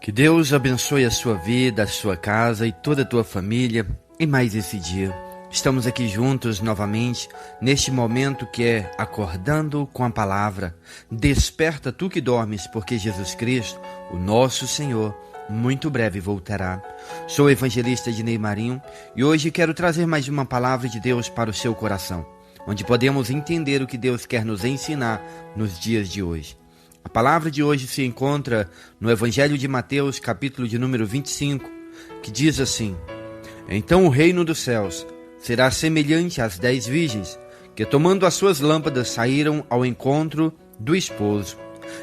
Que Deus abençoe a sua vida, a sua casa e toda a tua família em mais esse dia. Estamos aqui juntos novamente, neste momento que é acordando com a palavra. Desperta tu que dormes, porque Jesus Cristo, o nosso Senhor, muito breve voltará. Sou o evangelista Ednei Marinho e hoje quero trazer mais uma palavra de Deus para o seu coração, onde podemos entender o que Deus quer nos ensinar nos dias de hoje. A palavra de hoje se encontra no Evangelho de Mateus, capítulo de número 25, que diz assim: Então o reino dos céus será semelhante às 10 virgens, que tomando as suas lâmpadas saíram ao encontro do esposo.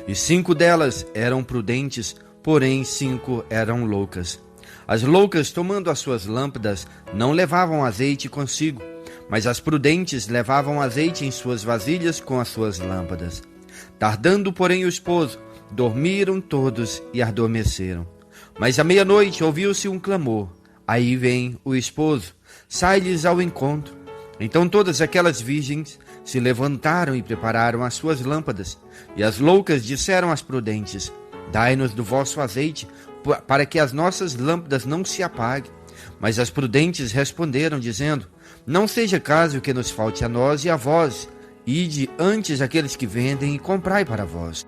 E 5 delas eram prudentes, porém 5 eram loucas. As loucas, tomando as suas lâmpadas, não levavam azeite consigo, mas as prudentes levavam azeite em suas vasilhas com as suas lâmpadas. Tardando, porém, o esposo, dormiram todos e adormeceram. Mas à meia-noite ouviu-se um clamor. Aí vem o esposo, sai-lhes ao encontro. Então todas aquelas virgens se levantaram e prepararam as suas lâmpadas. E as loucas disseram às prudentes: Dai-nos do vosso azeite, para que as nossas lâmpadas não se apaguem. Mas as prudentes responderam, dizendo: Não seja caso que nos falte a nós e a vós. Ide antes aqueles que vendem e comprai para vós.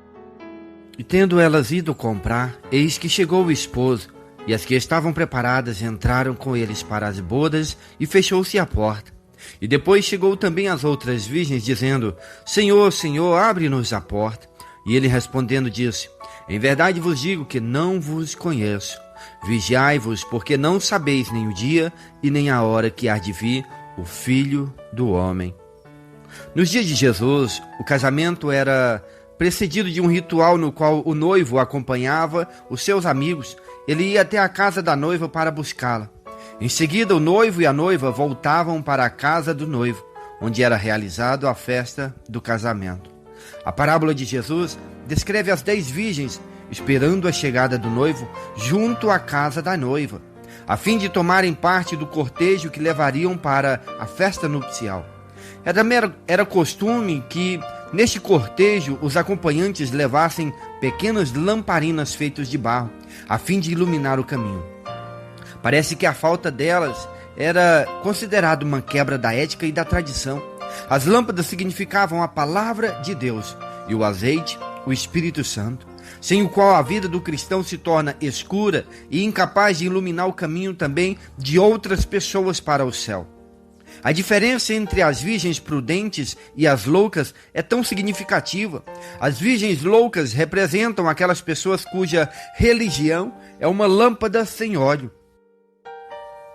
E tendo elas ido comprar, eis que chegou o esposo, e as que estavam preparadas entraram com eles para as bodas, e fechou-se a porta. E depois chegou também as outras virgens, dizendo: Senhor, Senhor, abre-nos a porta. E ele respondendo disse: Em verdade vos digo que não vos conheço. Vigiai-vos, porque não sabeis nem o dia e nem a hora que há de vir o Filho do Homem. Nos dias de Jesus, o casamento era precedido de um ritual no qual o noivo acompanhava os seus amigos. Ele ia até a casa da noiva para buscá-la. Em seguida, o noivo e a noiva voltavam para a casa do noivo, onde era realizada a festa do casamento. A parábola de Jesus descreve as 10 virgens esperando a chegada do noivo junto à casa da noiva, a fim de tomarem parte do cortejo que levariam para a festa nupcial. Era costume que, neste cortejo, os acompanhantes levassem pequenas lamparinas feitas de barro, a fim de iluminar o caminho. Parece que a falta delas era considerada uma quebra da ética e da tradição. As lâmpadas significavam a palavra de Deus e o azeite, o Espírito Santo, sem o qual a vida do cristão se torna escura e incapaz de iluminar o caminho também de outras pessoas para o céu. A diferença entre as virgens prudentes e as loucas é tão significativa. As virgens loucas representam aquelas pessoas cuja religião é uma lâmpada sem óleo.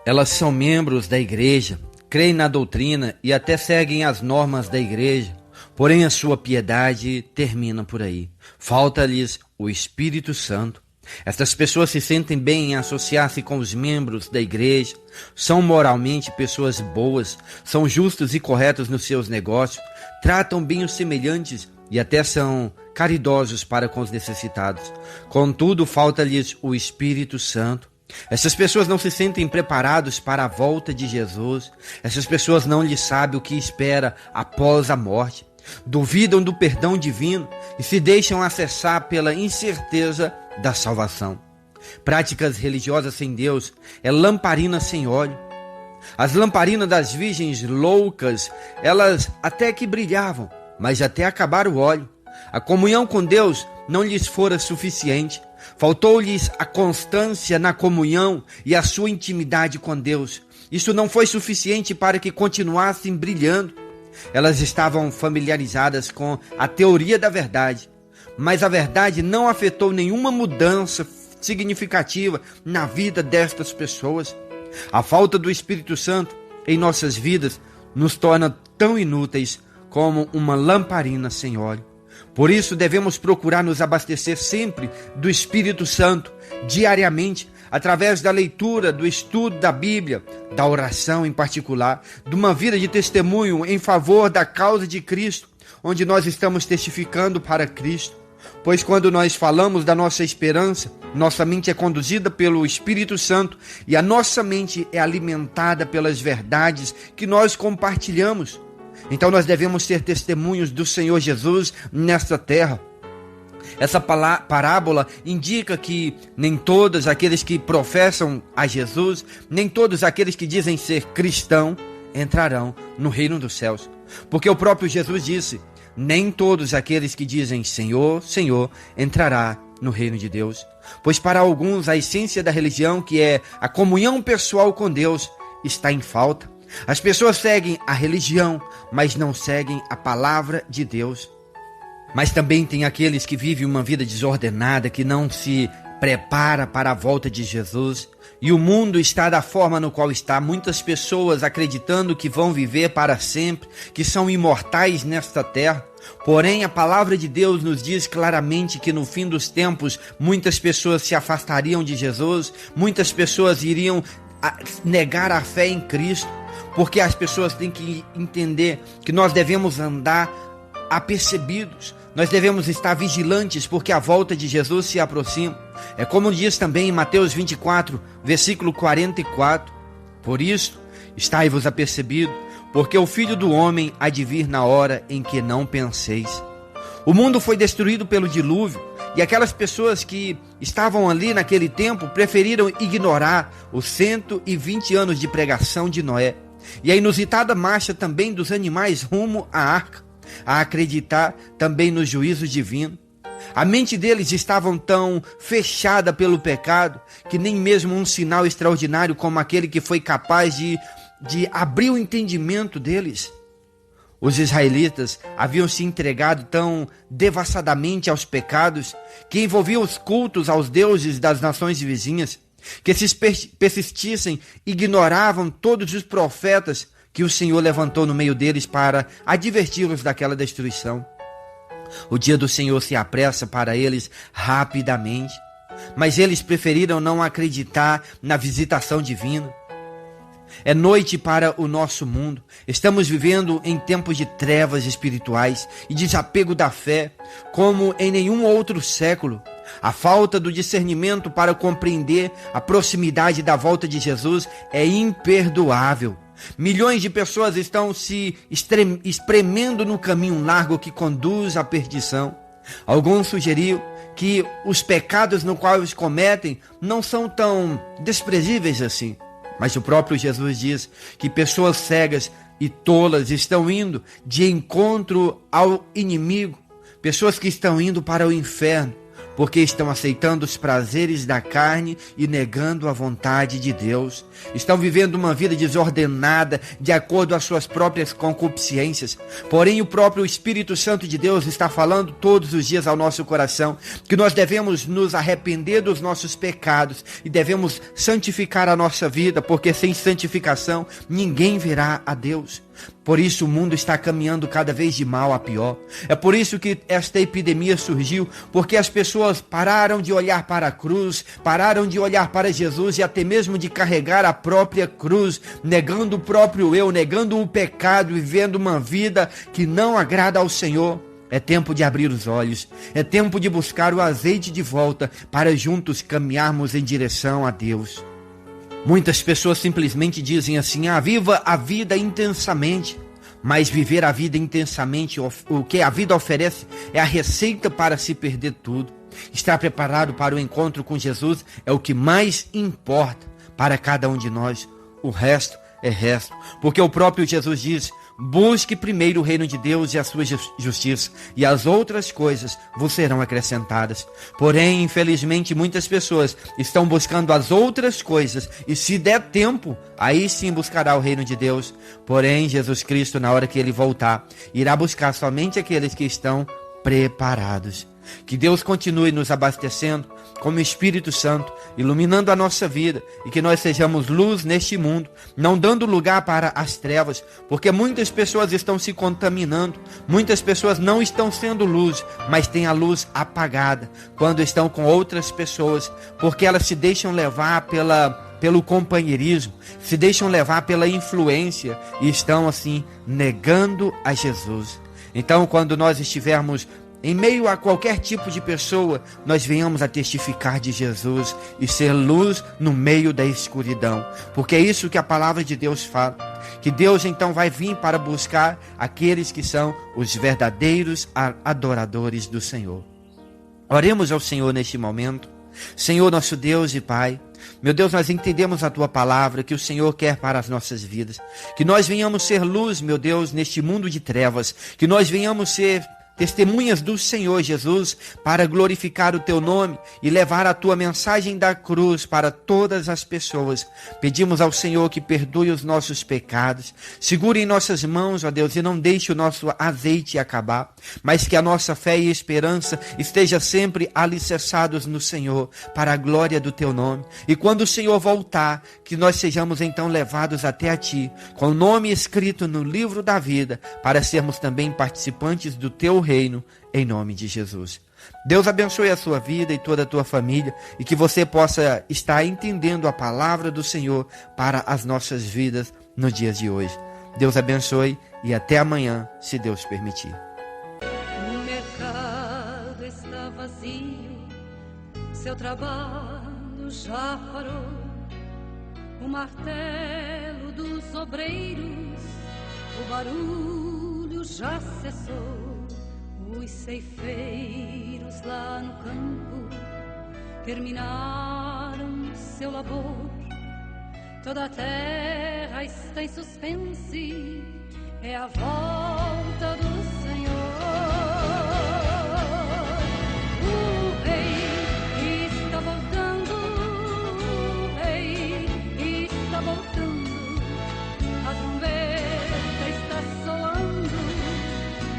Elas são membros da igreja, creem na doutrina e até seguem as normas da igreja, porém a sua piedade termina por aí. Falta-lhes o Espírito Santo. Estas pessoas se sentem bem em associar-se com os membros da igreja, são moralmente pessoas boas, são justos e corretos nos seus negócios, tratam bem os semelhantes e até são caridosos para com os necessitados. Contudo, falta-lhes o Espírito Santo. Essas pessoas não se sentem preparados para a volta de Jesus. Essas pessoas não lhe sabem o que espera após a morte. Duvidam do perdão divino e se deixam acessar pela incerteza da salvação. Práticas religiosas sem Deus é lamparina sem óleo. As lamparinas das virgens loucas, elas até que brilhavam, mas até acabar o óleo. A comunhão com Deus não lhes fora suficiente. Faltou-lhes a constância na comunhão e a sua intimidade com Deus. Isso não foi suficiente para que continuassem brilhando. Elas estavam familiarizadas com a teoria da verdade, mas a verdade não afetou nenhuma mudança significativa na vida destas pessoas. A falta do Espírito Santo em nossas vidas nos torna tão inúteis como uma lamparina sem óleo. Por isso devemos procurar nos abastecer sempre do Espírito Santo, diariamente, através da leitura, do estudo da Bíblia, da oração em particular, de uma vida de testemunho em favor da causa de Cristo, onde nós estamos testificando para Cristo. Pois quando nós falamos da nossa esperança, nossa mente é conduzida pelo Espírito Santo e a nossa mente é alimentada pelas verdades que nós compartilhamos. Então nós devemos ser testemunhos do Senhor Jesus nesta terra. Essa parábola indica que nem todos aqueles que professam a Jesus, nem todos aqueles que dizem ser cristão, entrarão no reino dos céus. Porque o próprio Jesus disse: nem todos aqueles que dizem Senhor, Senhor, entrará no reino de Deus. Pois para alguns a essência da religião, que é a comunhão pessoal com Deus, está em falta. As pessoas seguem a religião, mas não seguem a palavra de Deus. Mas também tem aqueles que vivem uma vida desordenada, que não se prepara para a volta de Jesus. E o mundo está da forma no qual está. Muitas pessoas acreditando que vão viver para sempre, que são imortais nesta terra. Porém, a palavra de Deus nos diz claramente que no fim dos tempos, muitas pessoas se afastariam de Jesus, muitas pessoas iriam negar a fé em Cristo, porque as pessoas têm que entender que nós devemos andar apercebidos, nós devemos estar vigilantes, porque a volta de Jesus se aproxima. É como diz também em Mateus 24, versículo 44: por isso, estai-vos apercebidos, porque o Filho do Homem há de vir na hora em que não penseis. O mundo foi destruído pelo dilúvio, e aquelas pessoas que estavam ali naquele tempo preferiram ignorar os 120 anos de pregação de Noé e a inusitada marcha também dos animais rumo à arca, a acreditar também no juízo divino. A mente deles estava tão fechada pelo pecado que nem mesmo um sinal extraordinário como aquele que foi capaz de abrir o entendimento deles. Os israelitas haviam se entregado tão devassadamente aos pecados que envolviam os cultos aos deuses das nações vizinhas, que se persistissem, ignoravam todos os profetas que o Senhor levantou no meio deles para adverti-los daquela destruição. O dia do Senhor se apressa para eles rapidamente, mas eles preferiram não acreditar na visitação divina. É noite para o nosso mundo. Estamos vivendo em tempos de trevas espirituais e desapego da fé, como em nenhum outro século. A falta do discernimento para compreender a proximidade da volta de Jesus é imperdoável. Milhões de pessoas estão se espremendo no caminho largo que conduz à perdição. Alguns sugeriram que os pecados no qual eles cometem não são tão desprezíveis assim. Mas o próprio Jesus diz que pessoas cegas e tolas estão indo de encontro ao inimigo, pessoas que estão indo para o inferno, porque estão aceitando os prazeres da carne e negando a vontade de Deus. Estão vivendo uma vida desordenada de acordo às suas próprias concupiscências. Porém, o próprio Espírito Santo de Deus está falando todos os dias ao nosso coração que nós devemos nos arrepender dos nossos pecados e devemos santificar a nossa vida, porque sem santificação ninguém verá a Deus. Por isso o mundo está caminhando cada vez de mal a pior. É por isso que esta epidemia surgiu, porque as pessoas pararam de olhar para a cruz, pararam de olhar para Jesus e até mesmo de carregar a própria cruz, negando o próprio eu, negando o pecado e vivendo uma vida que não agrada ao Senhor. É tempo de abrir os olhos, é tempo de buscar o azeite de volta para juntos caminharmos em direção a Deus. Muitas pessoas simplesmente dizem assim: viva a vida intensamente. Mas viver a vida intensamente, o que a vida oferece é a receita para se perder tudo. Estar preparado para o encontro com Jesus é o que mais importa para cada um de nós. O resto é resto, porque o próprio Jesus diz: busque primeiro o reino de Deus e a sua justiça, e as outras coisas vos serão acrescentadas. Porém, infelizmente, muitas pessoas estão buscando as outras coisas, e se der tempo, aí sim buscará o reino de Deus. Porém, Jesus Cristo, na hora que ele voltar, irá buscar somente aqueles que estão preparados. Que Deus continue nos abastecendo com o Espírito Santo, iluminando a nossa vida, e que nós sejamos luz neste mundo, não dando lugar para as trevas, porque muitas pessoas estão se contaminando, muitas pessoas não estão sendo luz, mas têm a luz apagada quando estão com outras pessoas, porque elas se deixam levar pelo companheirismo, se deixam levar pela influência e estão assim negando a Jesus. Então, quando nós estivermos em meio a qualquer tipo de pessoa, nós venhamos a testificar de Jesus e ser luz no meio da escuridão, porque é isso que a palavra de Deus fala, que Deus então vai vir para buscar aqueles que são os verdadeiros adoradores do Senhor. Oremos ao Senhor neste momento. Senhor, nosso Deus e Pai, meu Deus, nós entendemos a Tua palavra que o Senhor quer para as nossas vidas. Que nós venhamos ser luz, meu Deus, neste mundo de trevas. Que nós venhamos ser testemunhas do Senhor Jesus para glorificar o Teu nome e levar a Tua mensagem da cruz para todas as pessoas. Pedimos ao Senhor que perdoe os nossos pecados, segure em nossas mãos, ó Deus, e não deixe o nosso azeite acabar, mas que a nossa fé e esperança esteja sempre alicerçados no Senhor, para a glória do Teu nome. E quando o Senhor voltar, que nós sejamos então levados até a Ti, com o nome escrito no livro da vida, para sermos também participantes do Teu reino, em nome de Jesus. Deus abençoe a sua vida e toda a tua família, e que você possa estar entendendo a palavra do Senhor para as nossas vidas no dia de hoje. Deus abençoe e até amanhã, se Deus permitir. O mercado está vazio, seu trabalho já parou. O martelo dos obreiros, o barulho já cessou. Os ceifeiros lá no campo terminaram seu labor. Toda a terra está em suspense, é a volta do Senhor. O rei está voltando, o rei está voltando. A trombeta está soando,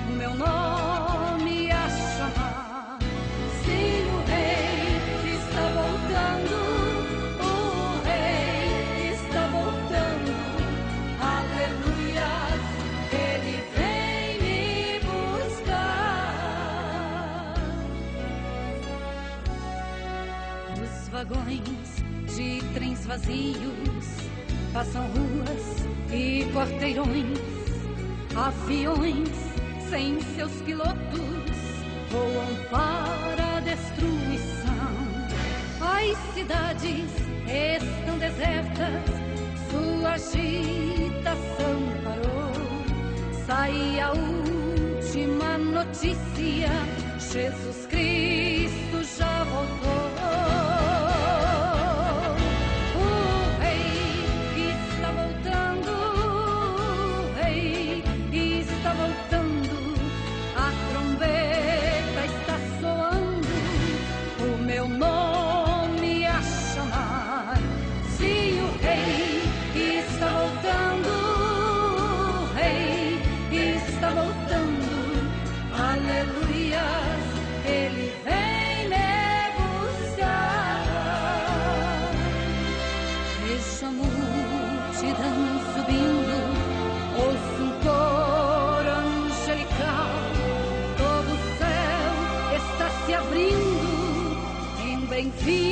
o meu nome vagões de trens vazios passam ruas e quarteirões, aviões sem seus pilotos voam para a destruição. As cidades estão desertas, sua agitação parou. Sai a última notícia: Jesus Cristo já voltou. Enfim.